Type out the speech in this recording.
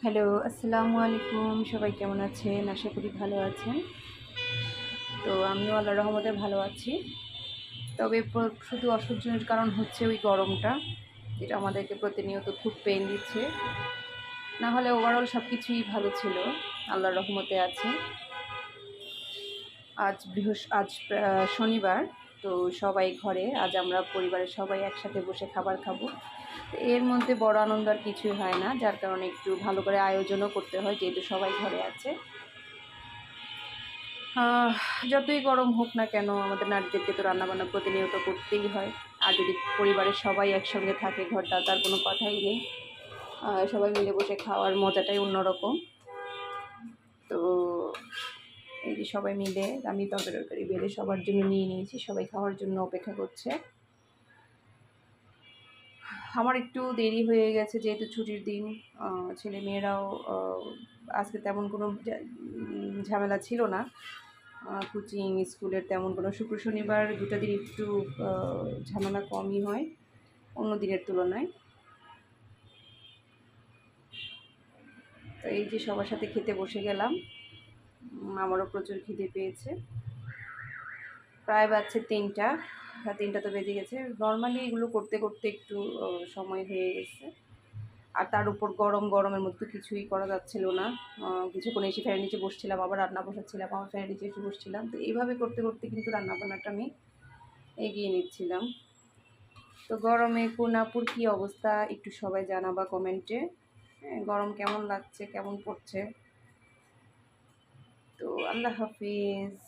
Hello, আসসালামু আলাইকুম। সবাই কেমন আছেন? আশা করি ভালো আছেন। তো আমিও আল্লাহর রহমতে ভালো আছি। তবে শুধু অসহ্যের কারণ হচ্ছে ওই গরমটা, যেটা আমাদেরকে প্রতিনিয়ত খুব পেইন দিচ্ছে। না হলে ওভারঅল সব কিছুই ভালো ছিল। আল্লাহর রহমতে আছে। আজ শনিবার। তো সবাই ঘরে। আজ আমরা পরিবারের সবাই একসাথে বসে খাবার খাবো। তো এর মধ্যে বড় আনন্দ আর কিছুই হয় না। যার কারণে একটু ভালো করে আয়োজনও করতে হয়, যেহেতু সবাই ঘরে আছে। আহ যতই গরম হোক না কেন আমাদের নারীদেরকে তো রান্নাবান্না প্রতিনিয়ত করতেই হয়। আর যদি পরিবারের সবাই একসঙ্গে থাকে ঘরটা, তার কোনো কথাই নেই। সবাই মিলে বসে খাওয়ার মজাটাই অন্যরকম। তো এই যে সবাই মিলে আমি তরকারি বেড়ে সবার জন্য নিয়ে নিয়েছি, সবাই খাওয়ার জন্য অপেক্ষা করছে। আমার একটু দেরি হয়ে গেছে যেহেতু ছুটির দিন। ছেলেমেয়েরাও আজকে তেমন কোনো ঝামেলা ছিল না। কোচিং, স্কুলের তেমন কোনো শুক্র, শনিবার ২ টা দিন একটু ঝামেলা কমই হয় অন্য দিনের তুলনায়। তো এই যে সবার সাথে খেতে বসে গেলাম। আমারও প্রচুর খিদে পেয়েছে। প্রায় বাজছে ৩টা। ৩টা তো বেজে গেছে। নরমালি এগুলো করতে, করতে একটু সময় হয়ে গেছে। আর তার উপর গরমের মধ্যে তো কিছুই করা যাচ্ছিল না। কিছুক্ষণ এসে ফ্যানের নিচে বসছিলাম, আবার রান্না বসাচ্ছিলাম, আবার ফ্যানের নিচে এসে বসছিলাম। তো এইভাবে করতে, করতে কিন্তু রান্নাবান্নাটা আমি এগিয়ে নিচ্ছিলাম। তো গরমে কোন আপুর কী অবস্থা একটু সবাই জানাবা কমেন্টে। হ্যাঁ, গরম কেমন লাগছে, কেমন পড়ছে? তো আল্লাহ হাফিজ।